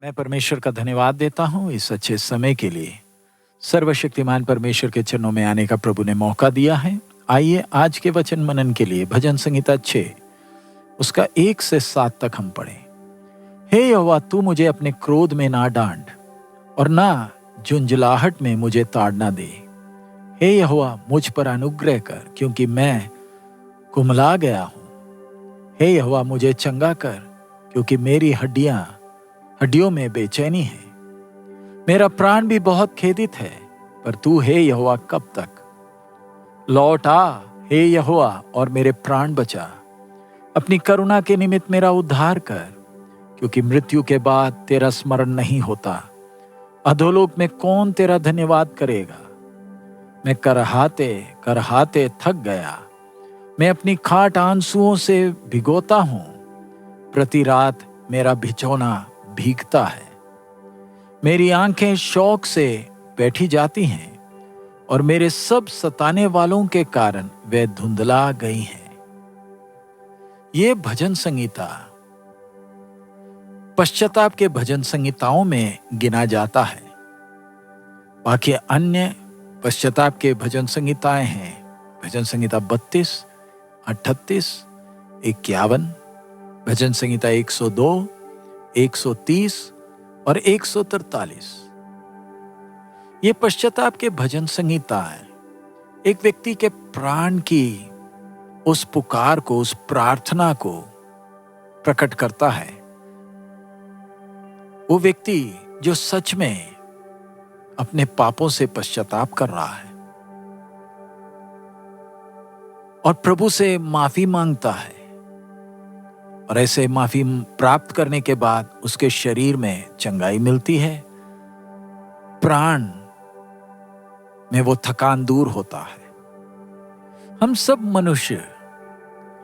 मैं परमेश्वर का धन्यवाद देता हूँ इस अच्छे समय के लिए। सर्वशक्तिमान परमेश्वर के चरणों में आने का प्रभु ने मौका दिया है। आइए आज के वचन मनन के लिए भजन संहिता 6 उसका 1 से 7 तक हम पढ़ें। हे यहोवा, तू मुझे अपने क्रोध में ना डांट और ना झुंझलाहट में मुझे ताड़ना दे। हे यहोवा, मुझ पर अनुग्रह कर, क्योंकि मैं कुमला गया हूँ। हे यहोवा, मुझे चंगा कर, क्योंकि मेरी हड्डियों में बेचैनी है। मेरा प्राण भी बहुत खेदित है, पर तू हे यहोवा कब तक? लौट आ हे यहोवा, और मेरे प्राण बचा। अपनी करुणा के निमित्त मेरा उद्धार कर, क्योंकि मृत्यु के बाद तेरा स्मरण नहीं होता। अधोलोक में कौन तेरा धन्यवाद करेगा? मैं करहाते करहाते थक गया। मैं अपनी खाट आंसुओं से भिगोता हूं। प्रति रात मेरा बिछौना भीगता है। मेरी आंखें शौक से बैठी जाती हैं और मेरे सब सताने वालों के कारण वे धुंधला गई हैं। ये भजन संहिता पश्चाताप के भजन संहिताओं में गिना जाता है। बाकी अन्य पश्चाताप के भजन संहिताएं हैं भजन संहिता 32, 38, 51, भजन संहिता 102, 130 और 143। ये पश्चाताप के भजन संहिता है एक व्यक्ति के प्राण की उस पुकार को, उस प्रार्थना को प्रकट करता है। वो व्यक्ति जो सच में अपने पापों से पश्चाताप कर रहा है और प्रभु से माफी मांगता है, और ऐसे माफी प्राप्त करने के बाद उसके शरीर में चंगाई मिलती है, प्राण में वो थकान दूर होता है। हम सब मनुष्य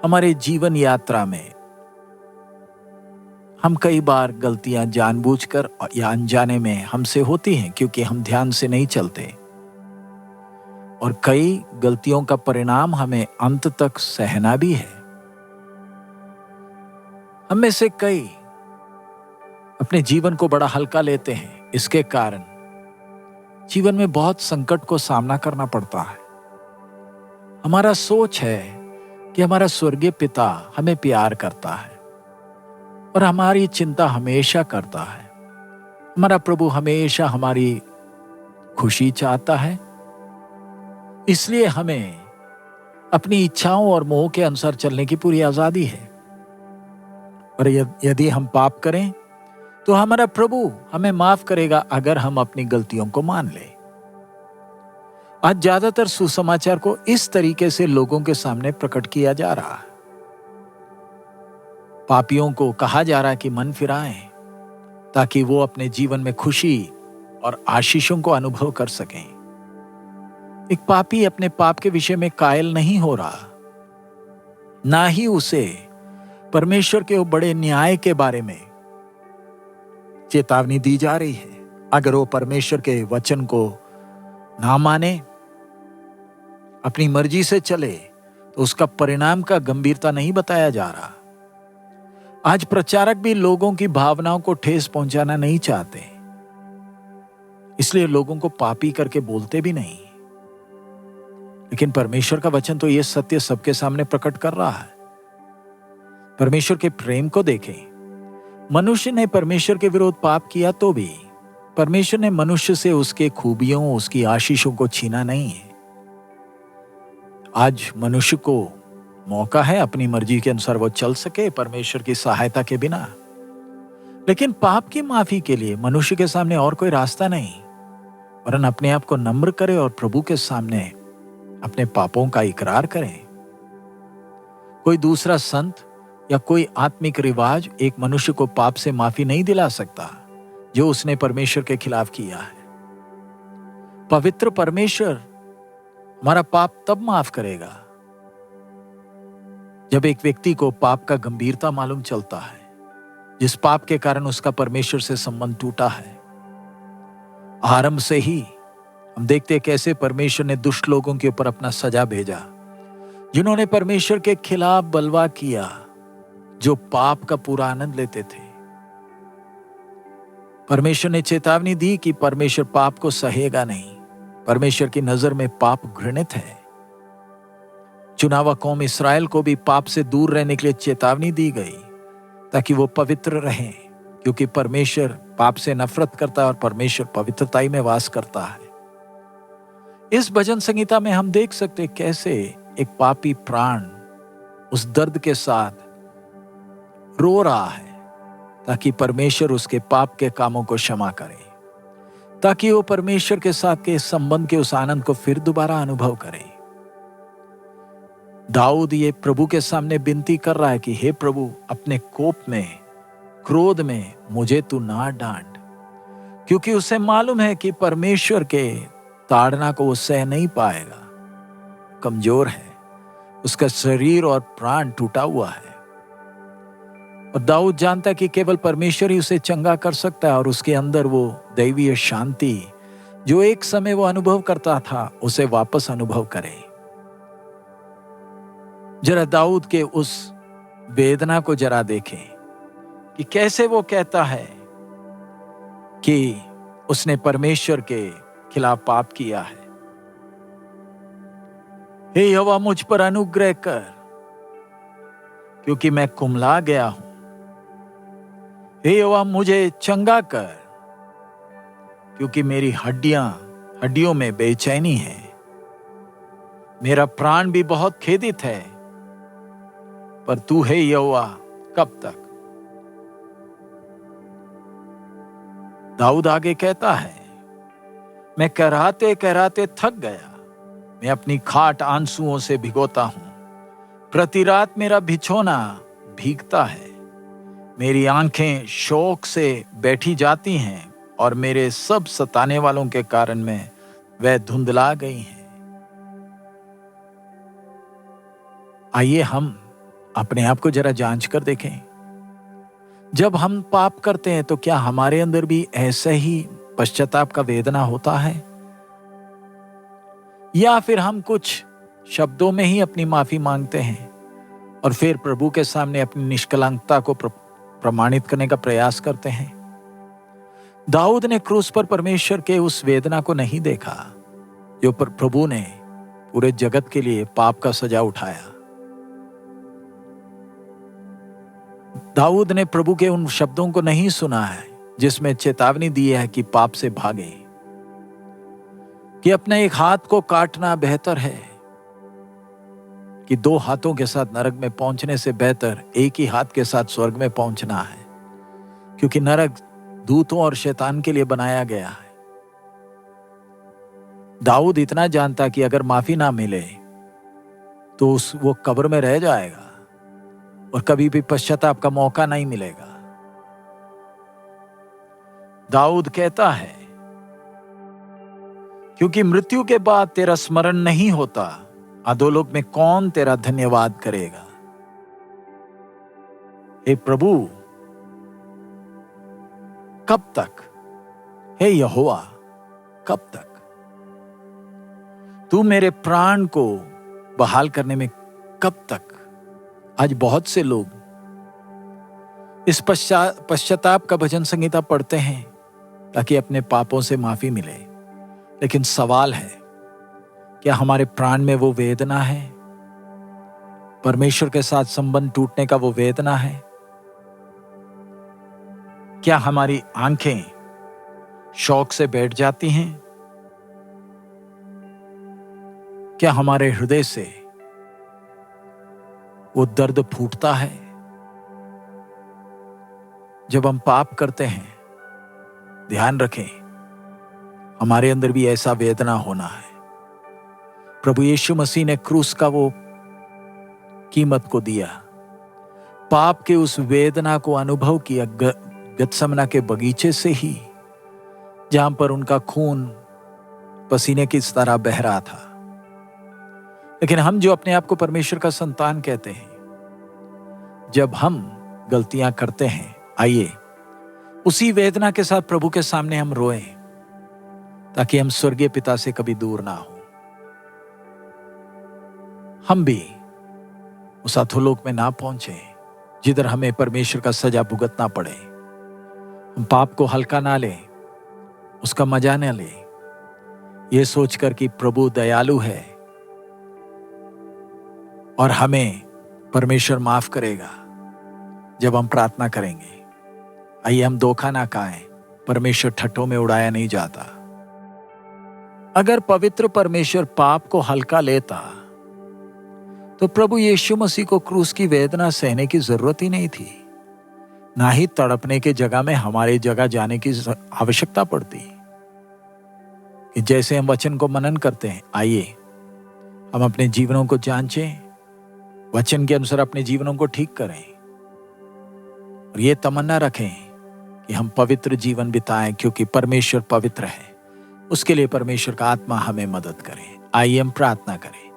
हमारे जीवन यात्रा में हम कई बार गलतियां जानबूझकर या अनजाने में हमसे होती हैं, क्योंकि हम ध्यान से नहीं चलते, और कई गलतियों का परिणाम हमें अंत तक सहना भी है। हम में से कई अपने जीवन को बड़ा हल्का लेते हैं। इसके कारण जीवन में बहुत संकट को सामना करना पड़ता है। हमारा सोच है कि हमारा स्वर्गीय पिता हमें प्यार करता है और हमारी चिंता हमेशा करता है। हमारा प्रभु हमेशा हमारी खुशी चाहता है, इसलिए हमें अपनी इच्छाओं और मोह के अनुसार चलने की पूरी आजादी है। और यदि हम पाप करें तो हमारा प्रभु हमें माफ करेगा, अगर हम अपनी गलतियों को मान लें। आज ज्यादातर सुसमाचार को इस तरीके से लोगों के सामने प्रकट किया जा रहा है। पापियों को कहा जा रहा है कि मन फिराएं, ताकि वो अपने जीवन में खुशी और आशीषों को अनुभव कर सकें। एक पापी अपने पाप के विषय में कायल नहीं हो रहा, ना ही उसे परमेश्वर के वो बड़े न्याय के बारे में चेतावनी दी जा रही है। अगर वो परमेश्वर के वचन को ना माने, अपनी मर्जी से चले, तो उसका परिणाम का गंभीरता नहीं बताया जा रहा। आज प्रचारक भी लोगों की भावनाओं को ठेस पहुंचाना नहीं चाहते, इसलिए लोगों को पापी करके बोलते भी नहीं। लेकिन परमेश्वर का वचन तो यह सत्य सबके सामने प्रकट कर रहा है। परमेश्वर के प्रेम को देखें। मनुष्य ने परमेश्वर के विरोध पाप किया तो भी परमेश्वर ने मनुष्य से उसके खूबियों, उसकी आशीषों को छीना नहीं है। आज मनुष्य को मौका है अपनी मर्जी के अनुसार वो चल सके परमेश्वर की सहायता के बिना। लेकिन पाप की माफी के लिए मनुष्य के सामने और कोई रास्ता नहीं, वरन अपने आप को नम्र करे और प्रभु के सामने अपने पापों का इकरार करें। कोई दूसरा संत या कोई आत्मिक रिवाज एक मनुष्य को पाप से माफी नहीं दिला सकता जो उसने परमेश्वर के खिलाफ किया है। पवित्र परमेश्वर हमारा पाप तब माफ करेगा जब एक व्यक्ति को पाप का गंभीरता मालूम चलता है, जिस पाप के कारण उसका परमेश्वर से संबंध टूटा है। आरंभ से ही हम देखते हैं कैसे परमेश्वर ने दुष्ट लोगों के ऊपर अपना सजा भेजा, जिन्होंने परमेश्वर के खिलाफ बलवा किया, जो पाप का पूरा आनंद लेते थे। परमेश्वर ने चेतावनी दी कि परमेश्वर पाप को सहेगा नहीं। परमेश्वर की नजर में पाप घृणित है। चुनावा कौम इस्राएल को भी पाप से दूर रहने के लिए चेतावनी दी गई ताकि वो पवित्र रहें, क्योंकि परमेश्वर पाप से नफरत करता है और परमेश्वर पवित्रता में वास करता है। इस भजन संहिता में हम देख सकते कैसे एक पापी प्राण उस दर्द के साथ रो रहा है ताकि परमेश्वर उसके पाप के कामों को क्षमा करे, ताकि वो परमेश्वर के साथ के संबंध के उस आनंद को फिर दोबारा अनुभव करे। दाऊद ये प्रभु के सामने विनती कर रहा है कि हे प्रभु, अपने कोप में, क्रोध में मुझे तू ना डांट, क्योंकि उसे मालूम है कि परमेश्वर के ताड़ना को वो सह नहीं पाएगा। कमजोर है, उसका शरीर और प्राण टूटा हुआ है, और दाऊद जानता है कि केवल परमेश्वर ही उसे चंगा कर सकता है और उसके अंदर वो दैवीय शांति जो एक समय वो अनुभव करता था उसे वापस अनुभव करे। जरा दाऊद के उस वेदना को जरा देखें कि कैसे वो कहता है कि उसने परमेश्वर के खिलाफ पाप किया है। हे यहोवा, मुझ पर अनुग्रह कर, क्योंकि मैं कुम्हला गया हूं। हे यहोवा, मुझे चंगा कर, क्योंकि मेरी हड्डियों में बेचैनी है। मेरा प्राण भी बहुत खेदित है, पर तू है यहोवा कब तक। दाऊद आगे कहता है, मैं कहराते कहराते थक गया, मैं अपनी खाट आंसुओं से भिगोता हूं। प्रति रात मेरा बिछौना भीगता है, मेरी आंखें शोक से बैठी जाती हैं और मेरे सब सताने वालों के कारण में वह धुंधला गई हैं। आइए हम अपने आप को जरा जांच कर देखें। जब हम पाप करते हैं तो क्या हमारे अंदर भी ऐसा ही पश्चाताप का वेदना होता है, या फिर हम कुछ शब्दों में ही अपनी माफी मांगते हैं और फिर प्रभु के सामने अपनी निष्कलंकता को प्रमाणित करने का प्रयास करते हैं। दाऊद ने क्रूस पर परमेश्वर के उस वेदना को नहीं देखा जो प्रभु ने पूरे जगत के लिए पाप का सजा उठाया। दाऊद ने प्रभु के उन शब्दों को नहीं सुना है जिसमें चेतावनी दी है कि पाप से भागे, कि अपने एक हाथ को काटना बेहतर है कि 2 हाथों के साथ नरक में पहुंचने से बेहतर एक ही हाथ के साथ स्वर्ग में पहुंचना है, क्योंकि नरक दूतों और शैतान के लिए बनाया गया है। दाऊद इतना जानता कि अगर माफी ना मिले तो वो कब्र में रह जाएगा और कभी भी पश्चाताप का मौका नहीं मिलेगा। दाऊद कहता है, क्योंकि मृत्यु के बाद तेरा स्मरण नहीं होता, अधोलोक में कौन तेरा धन्यवाद करेगा। हे प्रभु, कब तक? हे यहोवा, कब तक? तू मेरे प्राण को बहाल करने में कब तक? आज बहुत से लोग इस पश्चाताप का भजन संहिता पढ़ते हैं ताकि अपने पापों से माफी मिले, लेकिन सवाल है, क्या हमारे प्राण में वो वेदना है? परमेश्वर के साथ संबंध टूटने का वो वेदना है? क्या हमारी आंखें शौक से बैठ जाती हैं? क्या हमारे हृदय से वो दर्द फूटता है? जब हम पाप करते हैं, ध्यान रखें, हमारे अंदर भी ऐसा वेदना होना है। प्रभु यीशु मसीह ने क्रूस का वो कीमत को दिया, पाप के उस वेदना को अनुभव किया गतसमना के बगीचे से ही, जहां पर उनका खून पसीने की तरह बह रहा था। लेकिन हम जो अपने आप को परमेश्वर का संतान कहते हैं, जब हम गलतियां करते हैं, आइए उसी वेदना के साथ प्रभु के सामने हम रोएं, ताकि हम स्वर्गीय पिता से कभी दूर ना हो। हम भी उस अधोलोक में ना पहुंचे जिधर हमें परमेश्वर का सजा भुगतना पड़े। हम पाप को हल्का ना लें, उसका मजा न लें, ये सोचकर कि प्रभु दयालु है और हमें परमेश्वर माफ करेगा जब हम प्रार्थना करेंगे। आइए हम धोखा ना खाएं, परमेश्वर ठट्ठों में उड़ाया नहीं जाता। अगर पवित्र परमेश्वर पाप को हल्का लेता तो प्रभु यीशु मसीह को क्रूस की वेदना सहने की जरूरत ही नहीं थी, ना ही तड़पने के जगह में हमारी जगह जाने की आवश्यकता पड़ती। कि जैसे हम वचन को मनन करते हैं, आइए हम अपने जीवनों को जांचें, वचन के अनुसार अपने जीवनों को ठीक करें और ये तमन्ना रखें कि हम पवित्र जीवन बिताएं, क्योंकि परमेश्वर पवित्र है। उसके लिए परमेश्वर का आत्मा हमें मदद करे। आइए हम प्रार्थना करें।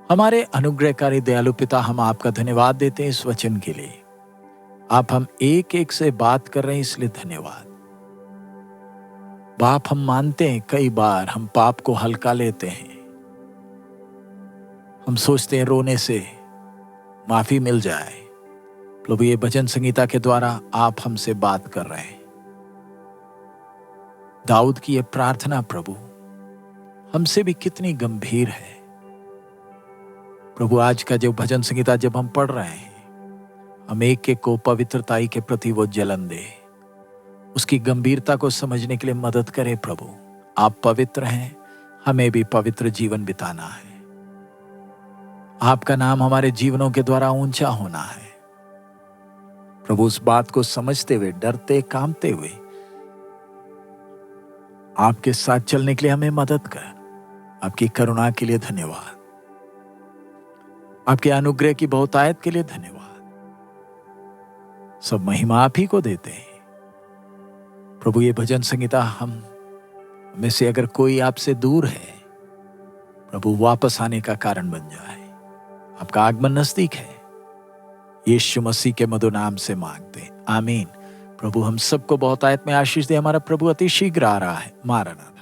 हमारे अनुग्रहकारी दयालु पिता, हम आपका धन्यवाद देते हैं इस वचन के लिए। आप हम एक एक से बात कर रहे हैं, इसलिए धन्यवाद। बाप, हम मानते हैं कई बार हम पाप को हल्का लेते हैं। हम सोचते हैं रोने से माफी मिल जाए। प्रभु, ये भजन संगीता के द्वारा आप हमसे बात कर रहे हैं। दाऊद की ये प्रार्थना प्रभु हमसे भी कितनी गंभीर है। प्रभु, आज का जो भजन संगीता जब हम पढ़ रहे हैं, हम एक एक को पवित्रताई के प्रति वो जलन दे, उसकी गंभीरता को समझने के लिए मदद करें। प्रभु, आप पवित्र हैं, हमें भी पवित्र जीवन बिताना है। आपका नाम हमारे जीवनों के द्वारा ऊंचा होना है। प्रभु, उस बात को समझते हुए, डरते कांपते हुए आपके साथ चलने के लिए हमें मदद कर। आपकी करुणा के लिए धन्यवाद, आपके अनुग्रह की बहुतायत के लिए धन्यवाद। सब महिमा आप ही को देते हैं। प्रभु, ये भजन संगीता हम में से अगर कोई आपसे दूर है, प्रभु वापस आने का कारण बन जाए। आपका आगमन नजदीक है। यीशु मसीह के मधुर नाम से मांगते, आमीन। प्रभु हम सबको बहुतायत में आशीष दे। हमारा प्रभु अति शीघ्र आ रहा है। मारना।